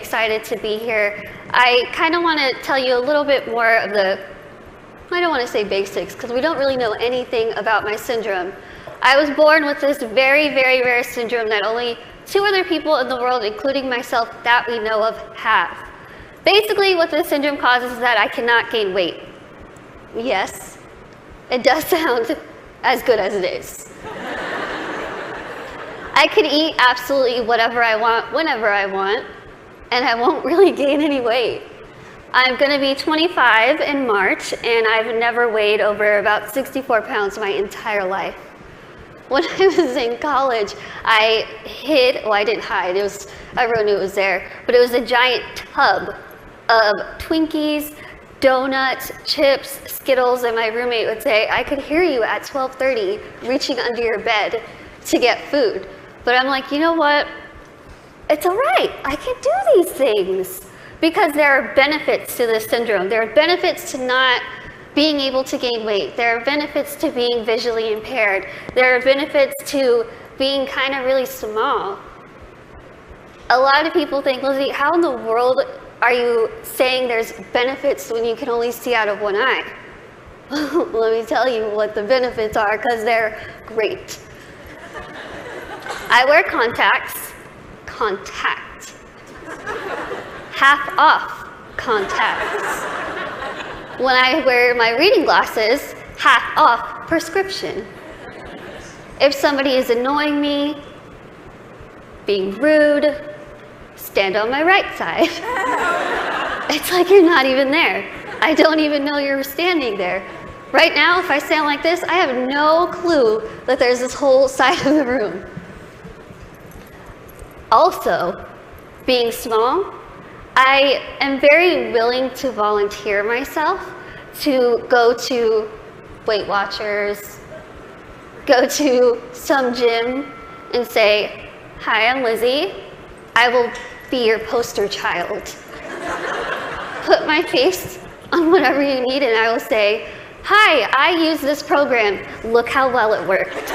excited to be here. I kind of want to tell you a little bit more of the, I don't want to say basics, because we don't really know anything about my syndrome. I was born with this very, very rare syndrome that only 2 other people in the world, including myself, that we know of, have. Basically, what this syndrome causes is that I cannot gain weight. Yes, it does sound as good as it is. I can eat absolutely whatever I want, whenever I want, and I won't really gain any weight. I'm going to be 25 in March, and I've never weighed over about 64 pounds my entire life. When I was in college, I hid, well, I didn't hide, it was, everyone knew it was there, but it was a giant tub of Twinkies, donuts, chips, Skittles, and my roommate would say, I could hear you at 12:30 reaching under your bed to get food. But I'm like, you know what? It's all right. I can do these things because there are benefits to this syndrome. There are benefits to not being able to gain weight. There are benefits to being visually impaired. There are benefits to being kind of really small. A lot of people think, Lizzie, how in the world are you saying there's benefits when you can only see out of one eye? Let me tell you what the benefits are, because they're great. I wear contacts, half off contacts. When I wear my reading glasses, half off prescription. If somebody is annoying me, being rude, stand on my right side. It's like you're not even there. I don't even know you're standing there. Right now, if I stand like this, I have no clue that there's this whole side of the room. Also, being small, I am very willing to volunteer myself to go to Weight Watchers, go to some gym and say, hi, I'm Lizzie. I will be your poster child. Put my face on whatever you need and I will say, hi, I use this program. Look how well it worked.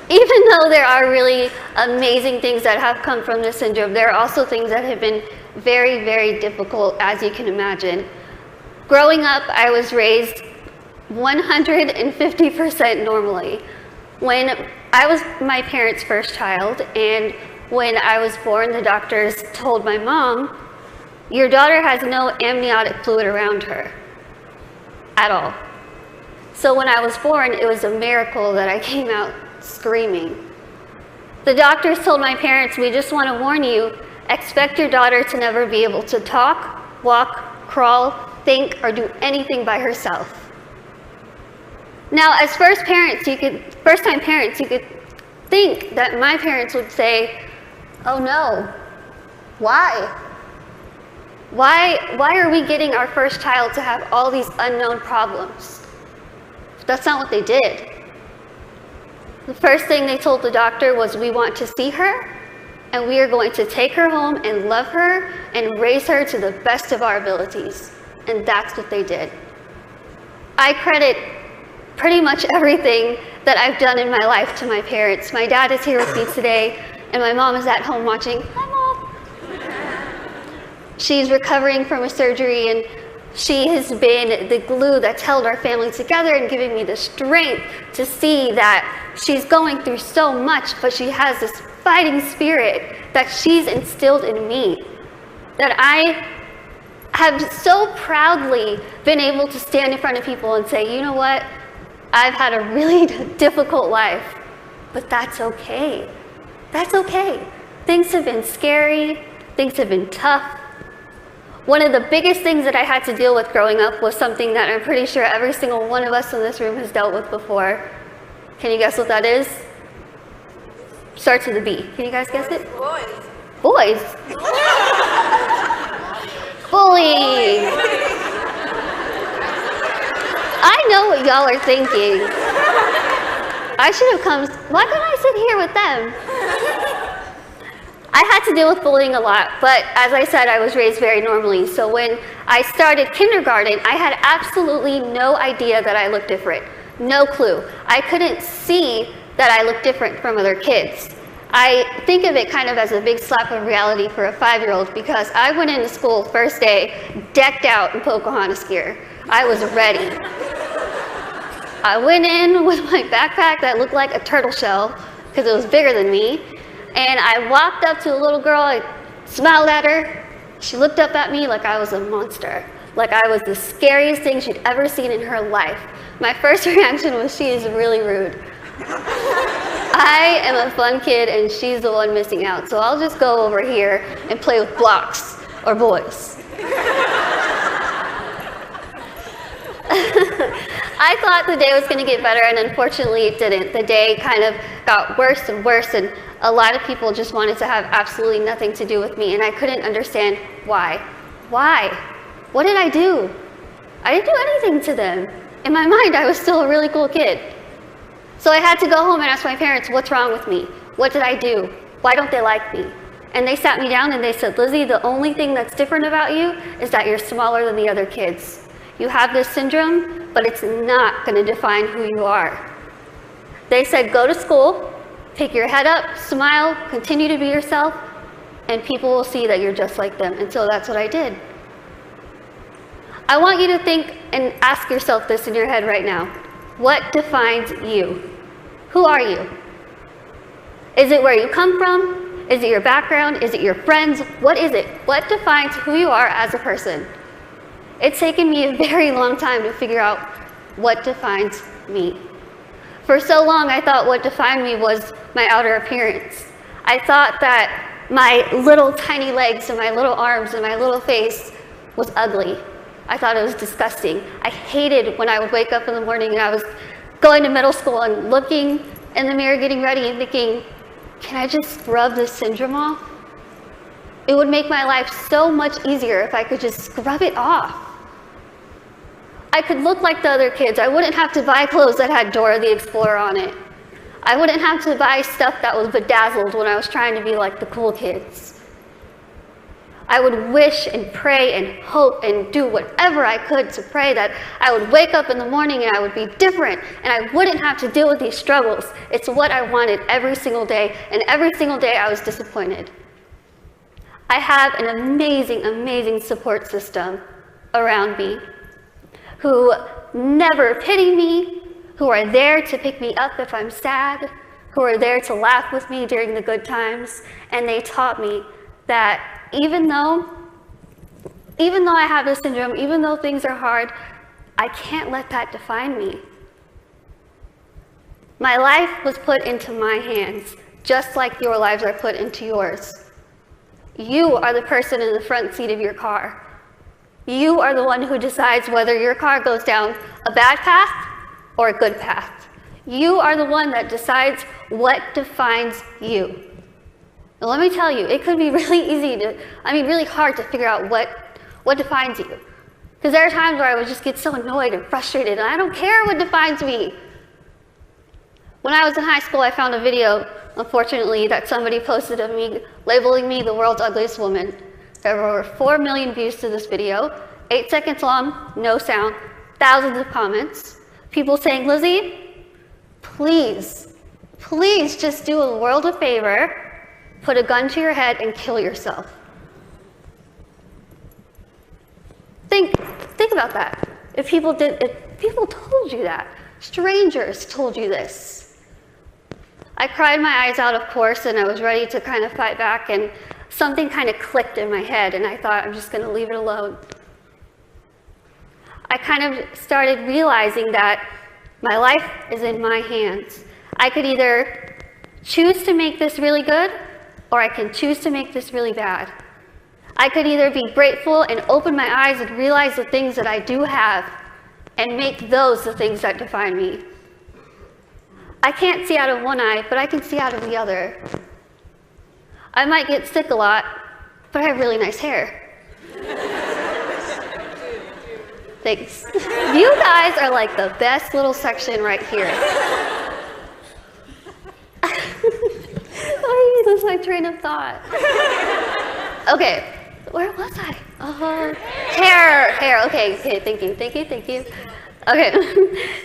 Even though there are really amazing things that have come from this syndrome, there are also things that have been very, very difficult, as you can imagine. Growing up, I was raised 150% normally. When I was my parents' first child, and when I was born, the doctors told my mom, your daughter has no amniotic fluid around her at all. So when I was born, it was a miracle that I came out screaming. The doctors told my parents, we just want to warn you, expect your daughter to never be able to talk, walk, crawl, think, or do anything by herself. Now, as first-time parents, you could think that my parents would say, oh no, why? Why are we getting our first child to have all these unknown problems? That's not what they did. The first thing they told the doctor was, we want to see her, and we are going to take her home and love her and raise her to the best of our abilities. And that's what they did. I credit pretty much everything that I've done in my life to my parents. My dad is here with me today, and my mom is at home watching. Hi, Mom. She's recovering from a surgery, and she has been the glue that's held our family together and giving me the strength to see that she's going through so much, but she has this fighting spirit that she's instilled in me, that I have so proudly been able to stand in front of people and say, you know what, I've had a really difficult life, but that's okay. That's okay. Things have been scary, things have been tough. One of the biggest things that I had to deal with growing up was something that I'm pretty sure every single one of us in this room has dealt with before. Can you guess what that is? Starts with a B. Can you guys guess it? Boys. Boys? Bullying. I know what y'all are thinking. I should have come, why couldn't I sit here with them? I had to deal with bullying a lot, but as I said, I was raised very normally. So when I started kindergarten, I had absolutely no idea that I looked different. No clue. I couldn't see that I looked different from other kids. I think of it kind of as a big slap of reality for a 5-year-old because I went into school first day decked out in Pocahontas gear. I was ready. I went in with my backpack that looked like a turtle shell because it was bigger than me, and I walked up to a little girl, I smiled at her. She looked up at me like I was a monster, like I was the scariest thing she'd ever seen in her life. My first reaction was, she is really rude. I am a fun kid and she's the one missing out, so I'll just go over here and play with blocks or boys. I thought the day was going to get better, and unfortunately it didn't. The day kind of got worse and worse, and a lot of people just wanted to have absolutely nothing to do with me, and I couldn't understand why. Why? What did I do? I didn't do anything to them. In my mind, I was still a really cool kid. So I had to go home and ask my parents, what's wrong with me? What did I do? Why don't they like me? And they sat me down and they said, Lizzie, the only thing that's different about you is that you're smaller than the other kids. You have this syndrome, but it's not going to define who you are. They said, go to school, pick your head up, smile, continue to be yourself, and people will see that you're just like them. And so that's what I did. I want you to think and ask yourself this in your head right now. What defines you? Who are you? Is it where you come from? Is it your background? Is it your friends? What is it? What defines who you are as a person? It's taken me a very long time to figure out what defines me. For so long, I thought what defined me was my outer appearance. I thought that my little tiny legs and my little arms and my little face was ugly. I thought it was disgusting. I hated when I would wake up in the morning and I was going to middle school and looking in the mirror, getting ready and thinking, can I just scrub this syndrome off? It would make my life so much easier if I could just scrub it off. I could look like the other kids. I wouldn't have to buy clothes that had Dora the Explorer on it. I wouldn't have to buy stuff that was bedazzled when I was trying to be like the cool kids. I would wish and pray and hope and do whatever I could to pray that I would wake up in the morning and I would be different and I wouldn't have to deal with these struggles. It's what I wanted every single day, and every single day I was disappointed. I have an amazing, amazing support system around me who never pity me, who are there to pick me up if I'm sad, who are there to laugh with me during the good times, and they taught me that even though I have this syndrome, even though things are hard, I can't let that define me. My life was put into my hands, just like your lives are put into yours. You are the person in the front seat of your car. You are the one who decides whether your car goes down a bad path or a good path. You are the one that decides what defines you. And let me tell you, it could be really hard to figure out what defines you. Because there are times where I would just get so annoyed and frustrated, and I don't care what defines me. When I was in high school, I found a video, unfortunately, that somebody posted of me, labeling me the world's ugliest woman. There were over 4 million views to this video, 8 seconds long, no sound, thousands of comments. People saying, Lizzie, please just do the world a favor, put a gun to your head and kill yourself. Think about that. If people told you that, strangers told you this. I cried my eyes out, of course, and I was ready to kind of fight back, and something kind of clicked in my head, and I thought, I'm just going to leave it alone. I kind of started realizing that my life is in my hands. I could either choose to make this really good, or I can choose to make this really bad. I could either be grateful and open my eyes and realize the things that I do have and make those the things that define me. I can't see out of one eye, but I can see out of the other. I might get sick a lot, but I have really nice hair. Thanks. You guys are like the best little section right here. I lose my train of thought. Okay, where was I? Hair. Okay, thank you. Okay,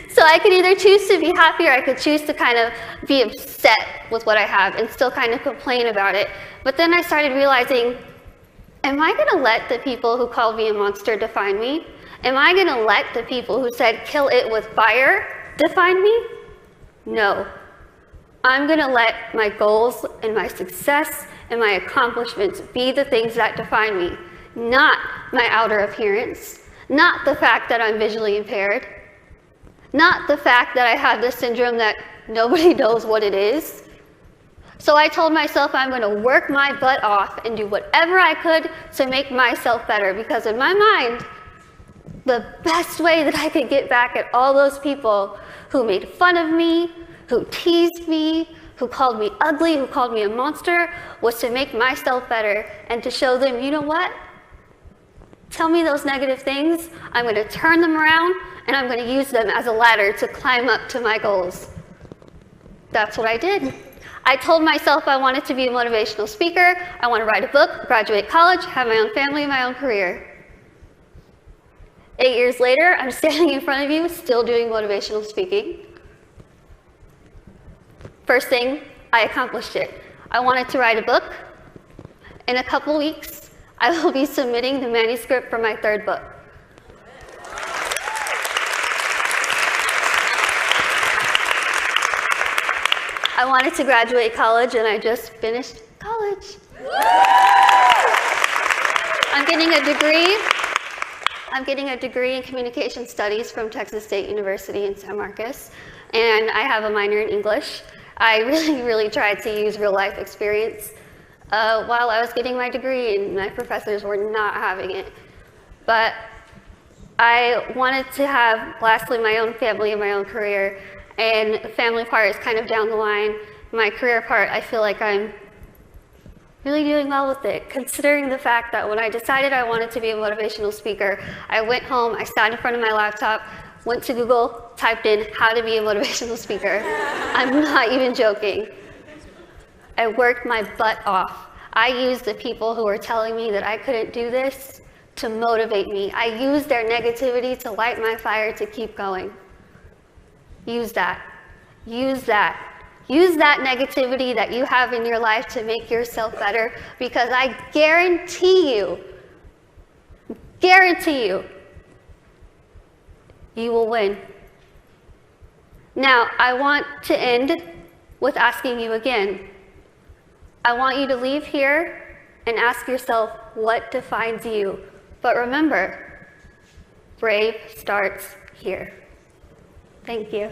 so I could either choose to be happy or I could choose to kind of be upset with what I have and still kind of complain about it. But then I started realizing, am I gonna let the people who called me a monster define me? Am I gonna let the people who said kill it with fire define me? No. I'm gonna let my goals and my success and my accomplishments be the things that define me, not my outer appearance, not the fact that I'm visually impaired, not the fact that I have this syndrome that nobody knows what it is. So I told myself I'm going to work my butt off and do whatever I could to make myself better, because in my mind, the best way that I could get back at all those people who made fun of me, who teased me, who called me ugly, who called me a monster, was to make myself better and to show them, you know what? Tell me those negative things, I'm going to turn them around and I'm going to use them as a ladder to climb up to my goals. That's what I did. I told myself I wanted to be a motivational speaker, I want to write a book, graduate college, have my own family, my own career. 8 years later, I'm standing in front of you, still doing motivational speaking. First thing, I accomplished it. I wanted to write a book. In a couple weeks, I will be submitting the manuscript for my 3rd book. I wanted to graduate college, and I just finished college. I'm getting a degree in communication studies from Texas State University in San Marcos, and I have a minor in English. I really tried to use real life experience while I was getting my degree, and my professors were not having it. But I wanted to have, lastly, my own family and my own career, and the family part is kind of down the line. My career part, I feel like I'm really doing well with it, considering the fact that when I decided I wanted to be a motivational speaker, I went home, I sat in front of my laptop, went to Google, typed in how to be a motivational speaker. I'm not even joking. I worked my butt off. I used the people who were telling me that I couldn't do this to motivate me. I used their negativity to light my fire to keep going. Use that. Use that. Use that negativity that you have in your life to make yourself better, because I guarantee you, you will win. Now, I want to end with asking you again. I want you to leave here and ask yourself what defines you. But remember, brave starts here. Thank you.